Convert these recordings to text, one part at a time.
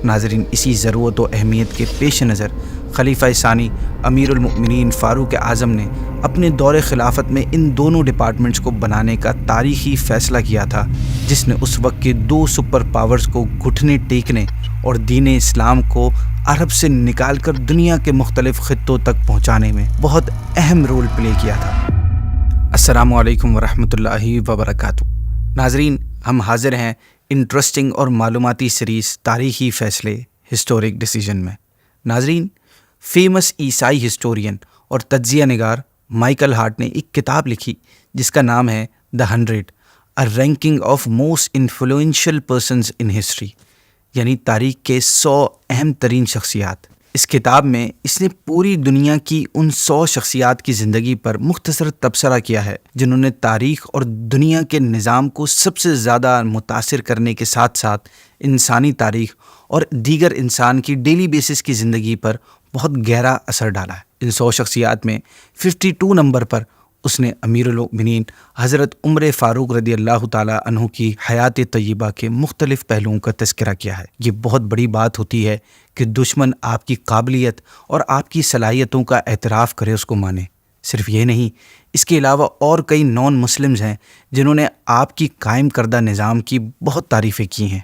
ناظرین، اسی ضرورت و اہمیت کے پیش نظر خلیفہ ثانی امیر المؤمنین فاروق اعظم نے اپنے دور خلافت میں ان دونوں ڈپارٹمنٹس کو بنانے کا تاریخی فیصلہ کیا تھا، جس نے اس وقت کے دو سپر پاورز کو گھٹنے ٹیکنے اور دین اسلام کو عرب سے نکال کر دنیا کے مختلف خطوں تک پہنچانے میں بہت اہم رول پلے کیا تھا۔ السلام علیکم ورحمۃ اللہ وبرکاتہ۔ ناظرین، ہم حاضر ہیں انٹرسٹنگ اور معلوماتی سیریز تاریخی فیصلے ہسٹورک ڈیسیژن میں۔ ناظرین، فیمس عیسائی ہسٹورین اور تجزیہ نگار مائیکل ہارٹ نے ایک کتاب لکھی جس کا نام ہے The 100 A Ranking of Most Influential Persons in History، یعنی تاریخ کے 100 اہم ترین شخصیات۔ اس کتاب میں اس نے پوری دنیا کی ان 100 شخصیات کی زندگی پر مختصر تبصرہ کیا ہے جنہوں نے تاریخ اور دنیا کے نظام کو سب سے زیادہ متاثر کرنے کے ساتھ ساتھ انسانی تاریخ اور دیگر انسان کی ڈیلی بیسس کی زندگی پر بہت گہرا اثر ڈالا ہے۔ ان 100 شخصیات میں 52 نمبر پر اس نے امیر المؤمنین حضرت عمر فاروق رضی اللہ تعالیٰ عنہ کی حیات طیبہ کے مختلف پہلوؤں کا تذکرہ کیا ہے۔ یہ بہت بڑی بات ہوتی ہے کہ دشمن آپ کی قابلیت اور آپ کی صلاحیتوں کا اعتراف کرے، اس کو مانے۔ صرف یہ نہیں، اس کے علاوہ اور کئی نان مسلمز ہیں جنہوں نے آپ کی قائم کردہ نظام کی بہت تعریفیں کی ہیں۔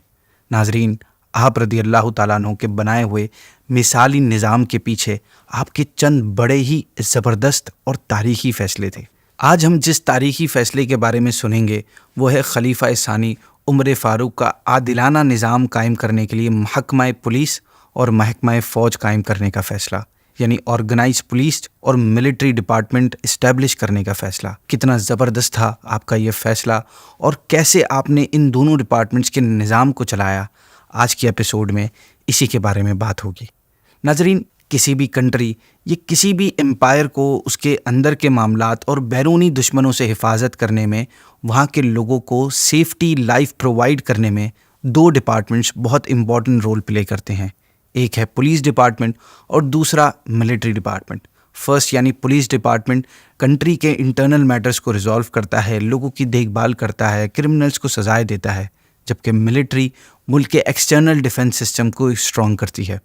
ناظرین، آپ رضی اللہ تعالیٰ عنہ کے بنائے ہوئے مثالی نظام کے پیچھے آپ کے چند بڑے ہی زبردست اور تاریخی فیصلے تھے۔ آج ہم جس تاریخی فیصلے کے بارے میں سنیں گے وہ ہے خلیفہ ثانی عمر فاروق کا عادلانہ نظام قائم کرنے کے لیے محکمہ پولیس اور محکمہ فوج قائم کرنے کا فیصلہ، یعنی آرگنائز پولیس اور ملٹری ڈپارٹمنٹ اسٹیبلش کرنے کا فیصلہ۔ کتنا زبردست تھا آپ کا یہ فیصلہ، اور کیسے آپ نے ان دونوں ڈپارٹمنٹس کے نظام کو چلایا، آج کی ایپیسوڈ میں اسی کے بارے میں بات ہوگی۔ ناظرین، کسی بھی کنٹری یا کسی بھی امپائر کو اس کے اندر کے معاملات اور بیرونی دشمنوں سے حفاظت کرنے میں، وہاں کے لوگوں کو سیفٹی لائف پرووائڈ کرنے میں دو ڈپارٹمنٹس بہت امپورٹنٹ رول پلے کرتے ہیں۔ ایک ہے پولیس ڈپارٹمنٹ اور دوسرا ملٹری ڈپارٹمنٹ۔ فرسٹ یعنی پولیس ڈپارٹمنٹ کنٹری کے انٹرنل میٹرز کو ریزالو کرتا ہے، لوگوں کی دیکھ بھال کرتا ہے، کرمنلز کو سزائیں دیتا ہے، جبکہ ملٹری ملک کے ایکسٹرنل ڈیفنس سسٹم کو اسٹرانگ کرتی ہے،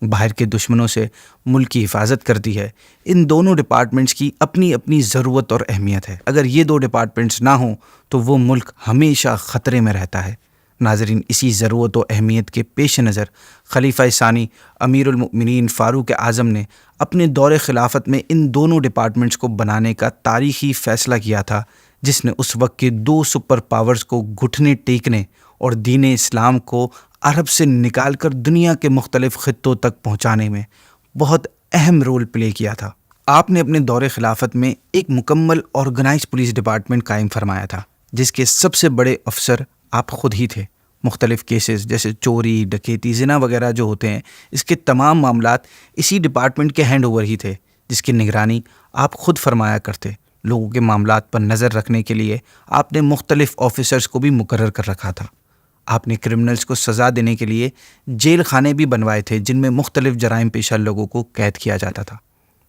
باہر کے دشمنوں سے ملک کی حفاظت کرتی ہے۔ ان دونوں ڈپارٹمنٹس کی اپنی اپنی ضرورت اور اہمیت ہے۔ اگر یہ دو ڈپارٹمنٹس نہ ہوں تو وہ ملک ہمیشہ خطرے میں رہتا ہے۔ ناظرین، اسی ضرورت و اہمیت کے پیش نظر خلیفہ ثانی امیر المؤمنین فاروق اعظم نے اپنے دور خلافت میں ان دونوں ڈپارٹمنٹس کو بنانے کا تاریخی فیصلہ کیا تھا، جس نے اس وقت کے دو سپر پاورز کو گھٹنے ٹیکنے اور دین اسلام کو عرب سے نکال کر دنیا کے مختلف خطوں تک پہنچانے میں بہت اہم رول پلے کیا تھا۔ آپ نے اپنے دور خلافت میں ایک مکمل آرگنائز پولیس ڈپارٹمنٹ قائم فرمایا تھا، جس کے سب سے بڑے افسر آپ خود ہی تھے۔ مختلف کیسز جیسے چوری، ڈکیتی، زنا وغیرہ جو ہوتے ہیں، اس کے تمام معاملات اسی ڈپارٹمنٹ کے ہینڈ اوور ہی تھے، جس کی نگرانی آپ خود فرمایا کرتے۔ لوگوں کے معاملات پر نظر رکھنے کے لیے آپ نے مختلف آفیسرز کو بھی مقرر کر رکھا تھا۔ آپ نے کرمنلز کو سزا دینے کے لیے جیل خانے بھی بنوائے تھے، جن میں مختلف جرائم پیشہ لوگوں کو قید کیا جاتا تھا۔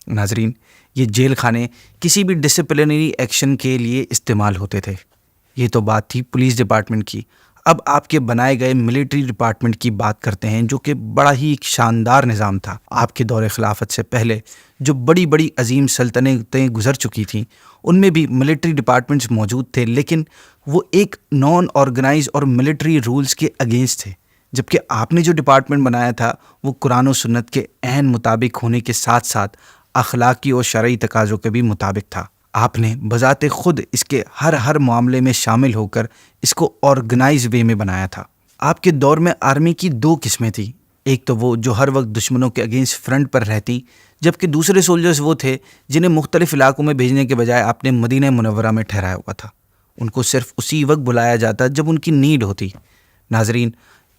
ناظرین، یہ جیل خانے کسی بھی ڈسپلنری ایکشن کے لیے استعمال ہوتے تھے۔ یہ تو بات تھی پولیس ڈپارٹمنٹ کی۔ اب آپ کے بنائے گئے ملٹری ڈپارٹمنٹ کی بات کرتے ہیں، جو کہ بڑا ہی ایک شاندار نظام تھا۔ آپ کے دور خلافت سے پہلے جو بڑی بڑی عظیم سلطنتیں گزر چکی تھیں، ان میں بھی ملٹری ڈپارٹمنٹس موجود تھے، لیکن وہ ایک نان آرگنائز اور ملٹری رولز کے اگینسٹ تھے، جبکہ آپ نے جو ڈپارٹمنٹ بنایا تھا وہ قرآن و سنت کے عین مطابق ہونے کے ساتھ ساتھ اخلاقی اور شرعی تقاضوں کے بھی مطابق تھا۔ آپ نے بذات خود اس کے ہر معاملے میں شامل ہو کر اس کو آرگنائز وے میں بنایا تھا۔ آپ کے دور میں آرمی کی دو قسمیں تھیں، ایک تو وہ جو ہر وقت دشمنوں کے اگینسٹ فرنٹ پر رہتی، جبکہ دوسرے سولجرز وہ تھے جنہیں مختلف علاقوں میں بھیجنے کے بجائے آپ نے مدینہ منورہ میں ٹھہرایا ہوا تھا۔ ان کو صرف اسی وقت بلایا جاتا جب ان کی نیڈ ہوتی۔ ناظرین،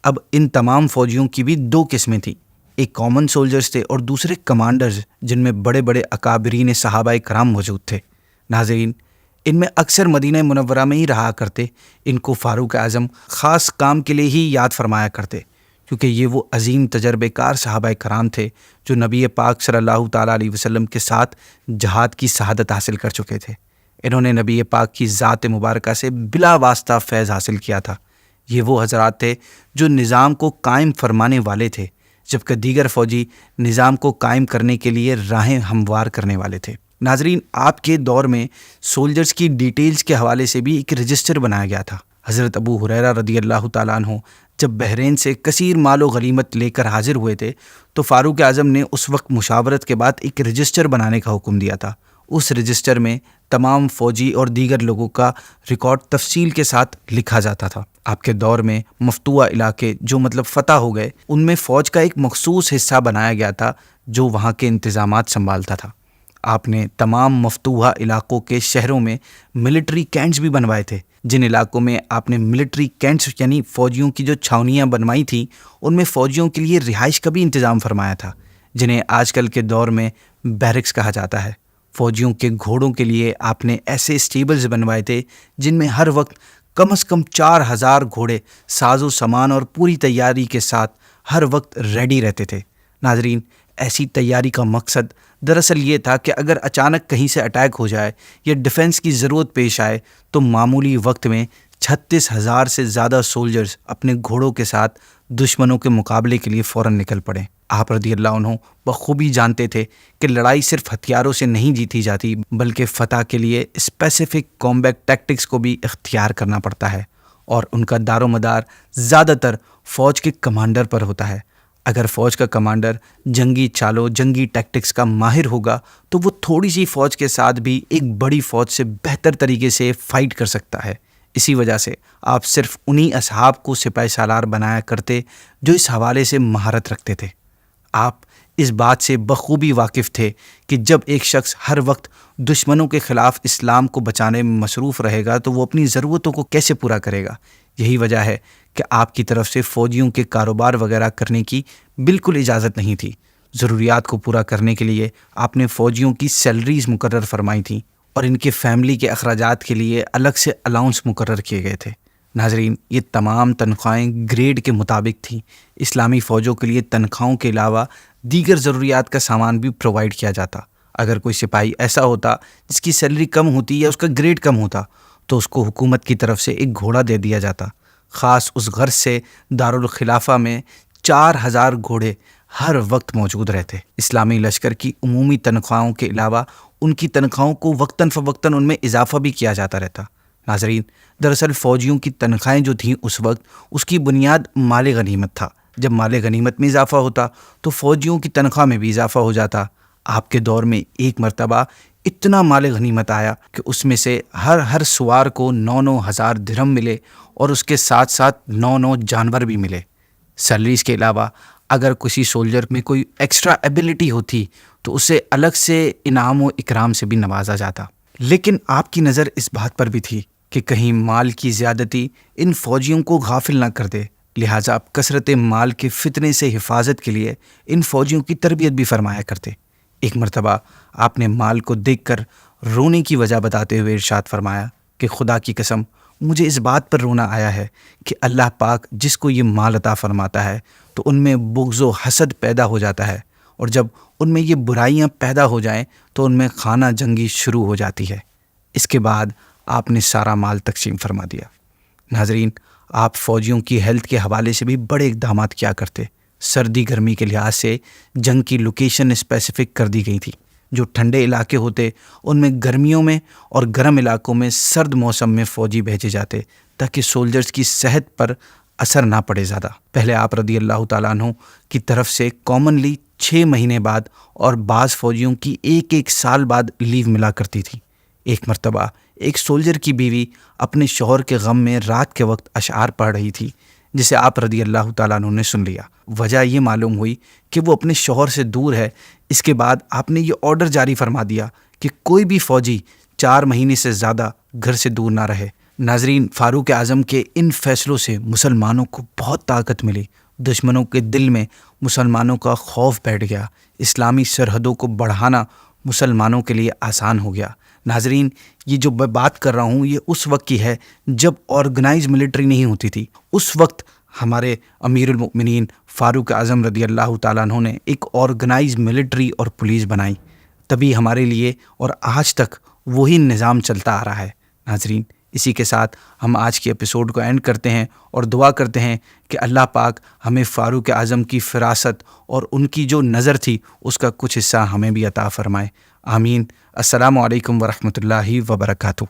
اب ان تمام فوجیوں کی بھی دو قسمیں تھیں، ایک کامن سولجرز تھے اور دوسرے کمانڈرز، جن میں بڑے بڑے اکابرین صحابہ کرام موجود تھے۔ ناظرین، ان میں اکثر مدینہ منورہ میں ہی رہا کرتے۔ ان کو فاروق اعظم خاص کام کے لیے ہی یاد فرمایا کرتے، کیونکہ یہ وہ عظیم تجربے کار صحابہ کرام تھے جو نبی پاک صلی اللہ تعالیٰ علیہ وسلم کے ساتھ جہاد کی شہادت حاصل کر چکے تھے۔ انہوں نے نبی پاک کی ذات مبارکہ سے بلا واسطہ فیض حاصل کیا تھا۔ یہ وہ حضرات تھے جو نظام کو قائم فرمانے والے تھے، جبکہ دیگر فوجی نظام کو قائم کرنے کے لیے راہیں ہموار کرنے والے تھے۔ ناظرین، آپ کے دور میں سولجرز کی ڈیٹیلز کے حوالے سے بھی ایک رجسٹر بنایا گیا تھا۔ حضرت ابو ہریرہ رضی اللہ تعالیٰ عنہ جب بحرین سے کثیر مال و غنیمت لے کر حاضر ہوئے تھے تو فاروق اعظم نے اس وقت مشاورت کے بعد ایک رجسٹر بنانے کا حکم دیا تھا۔ اس رجسٹر میں تمام فوجی اور دیگر لوگوں کا ریکارڈ تفصیل کے ساتھ لکھا جاتا تھا۔ آپ کے دور میں مفتوحہ علاقے جو فتح ہو گئے، ان میں فوج کا ایک مخصوص حصہ بنایا گیا تھا جو وہاں کے انتظامات سنبھالتا تھا۔ آپ نے تمام مفتوحہ علاقوں کے شہروں میں ملٹری کینٹس بھی بنوائے تھے۔ جن علاقوں میں آپ نے ملٹری کینٹس یعنی فوجیوں کی جو چھاونیاں بنوائی تھیں، ان میں فوجیوں کے لیے رہائش کا بھی انتظام فرمایا تھا، جنہیں آج کل کے دور میں بیرکس کہا جاتا ہے۔ فوجیوں کے گھوڑوں کے لیے آپ نے ایسے اسٹیبلز بنوائے تھے جن میں ہر وقت کم از کم 4000 گھوڑے ساز و سامان اور پوری تیاری کے ساتھ ہر وقت ریڈی رہتے تھے۔ ناظرین، ایسی تیاری کا مقصد دراصل یہ تھا کہ اگر اچانک کہیں سے اٹیک ہو جائے یا ڈیفنس کی ضرورت پیش آئے تو معمولی وقت میں 36,000 سے زیادہ سولجرز اپنے گھوڑوں کے ساتھ دشمنوں کے مقابلے کے لیے فوراً نکل پڑے۔ آپ رضی اللہ عنہ بخوبی جانتے تھے کہ لڑائی صرف ہتھیاروں سے نہیں جیتی جاتی، بلکہ فتح کے لیے اسپیسیفک کامبیٹ ٹیکٹکس کو بھی اختیار کرنا پڑتا ہے، اور ان کا دار و مدار زیادہ تر فوج کے کمانڈر پر ہوتا ہے۔ اگر فوج کا کمانڈر جنگی چالوں، جنگی ٹیکٹکس کا ماہر ہوگا تو وہ تھوڑی سی فوج کے ساتھ بھی ایک بڑی فوج سے بہتر طریقے سے فائٹ کر سکتا ہے۔ اسی وجہ سے آپ صرف انہی اصحاب کو سپاہی سالار بنایا کرتے جو اس حوالے سے مہارت رکھتے تھے۔ آپ اس بات سے بخوبی واقف تھے کہ جب ایک شخص ہر وقت دشمنوں کے خلاف اسلام کو بچانے میں مصروف رہے گا تو وہ اپنی ضرورتوں کو کیسے پورا کرے گا۔ یہی وجہ ہے کہ آپ کی طرف سے فوجیوں کے کاروبار وغیرہ کرنے کی بالکل اجازت نہیں تھی۔ ضروریات کو پورا کرنے کے لیے آپ نے فوجیوں کی سیلریز مقرر فرمائی تھیں اور ان کے فیملی کے اخراجات کے لیے الگ سے الاؤنس مقرر کیے گئے تھے۔ ناظرین، یہ تمام تنخواہیں گریڈ کے مطابق تھیں۔ اسلامی فوجوں کے لیے تنخواہوں کے علاوہ دیگر ضروریات کا سامان بھی پرووائڈ کیا جاتا۔ اگر کوئی سپاہی ایسا ہوتا جس کی سیلری کم ہوتی یا اس کا گریڈ کم ہوتا تو اس کو حکومت کی طرف سے ایک گھوڑا دے دیا جاتا۔ خاص اس غرض سے دارالخلافہ میں 4000 گھوڑے ہر وقت موجود رہتے۔ اسلامی لشکر کی عمومی تنخواہوں کے علاوہ ان کی تنخواہوں کو وقتاً فوقتاً ان میں اضافہ بھی کیا جاتا رہتا۔ ناظرین، دراصل فوجیوں کی تنخواہیں جو تھیں اس وقت، اس کی بنیاد مال غنیمت تھا۔ جب مال غنیمت میں اضافہ ہوتا تو فوجیوں کی تنخواہ میں بھی اضافہ ہو جاتا۔ آپ کے دور میں ایک مرتبہ اتنا مال غنیمت آیا کہ اس میں سے ہر سوار کو 9 ہزار درہم ملے اور اس کے ساتھ ساتھ 9 جانور بھی ملے۔ سیلریز کے علاوہ اگر کسی سولجر میں کوئی ایکسٹرا ایبلٹی ہوتی تو اسے الگ سے انعام و اکرام سے بھی نوازا جاتا۔ لیکن آپ کی نظر اس بات پر بھی تھی کہ کہیں مال کی زیادتی ان فوجیوں کو غافل نہ کر دے، لہٰذا آپ کثرت مال کے فتنے سے حفاظت کے لیے ان فوجیوں کی تربیت بھی فرمایا کرتے۔ ایک مرتبہ آپ نے مال کو دیکھ کر رونے کی وجہ بتاتے ہوئے ارشاد فرمایا کہ خدا کی قسم، مجھے اس بات پر رونا آیا ہے کہ اللہ پاک جس کو یہ مال عطا فرماتا ہے تو ان میں بغض و حسد پیدا ہو جاتا ہے، اور جب ان میں یہ برائیاں پیدا ہو جائیں تو ان میں خانہ جنگی شروع ہو جاتی ہے۔ اس کے بعد آپ نے سارا مال تقسیم فرما دیا۔ ناظرین، آپ فوجیوں کی ہیلتھ کے حوالے سے بھی بڑے اقدامات کیا کرتے۔ سردی گرمی کے لحاظ سے جنگ کی لوکیشن اسپیسیفک کر دی گئی تھی۔ جو ٹھنڈے علاقے ہوتے ان میں گرمیوں میں اور گرم علاقوں میں سرد موسم میں فوجی بھیجے جاتے تاکہ سولجرز کی صحت پر اثر نہ پڑے زیادہ۔ پہلے آپ رضی اللہ تعالیٰ عنہ کی طرف سے کامنلی 6 مہینے بعد اور بعض فوجیوں کی ایک سال بعد لیو ملا کرتی تھی۔ ایک مرتبہ ایک سولجر کی بیوی اپنے شوہر کے غم میں رات کے وقت اشعار پڑھ رہی تھی، جسے آپ رضی اللہ تعالیٰ عنہ نے سن لیا۔ وجہ یہ معلوم ہوئی کہ وہ اپنے شوہر سے دور ہے۔ اس کے بعد آپ نے یہ آرڈر جاری فرما دیا کہ کوئی بھی فوجی 4 مہینے سے زیادہ گھر سے دور نہ رہے۔ ناظرین، فاروق اعظم کے ان فیصلوں سے مسلمانوں کو بہت طاقت ملی۔ دشمنوں کے دل میں مسلمانوں کا خوف بیٹھ گیا۔ اسلامی سرحدوں کو بڑھانا مسلمانوں کے لیے آسان ہو گیا۔ ناظرین، یہ جو میں بات کر رہا ہوں یہ اس وقت کی ہے جب آرگنائز ملٹری نہیں ہوتی تھی۔ اس وقت ہمارے امیر المؤمنین فاروق اعظم رضی اللہ تعالیٰ عنہ نے ایک آرگنائز ملٹری اور پولیس بنائی، تبھی ہمارے لیے اور آج تک وہی نظام چلتا آ رہا ہے۔ ناظرین، اسی کے ساتھ ہم آج کی ایپیسوڈ کو اینڈ کرتے ہیں اور دعا کرتے ہیں کہ اللہ پاک ہمیں فاروق اعظم کی فراست اور ان کی جو نظر تھی اس کا کچھ حصہ ہمیں بھی عطا فرمائے. آمین. السلام علیکم ورحمۃ اللہ وبرکاتہ.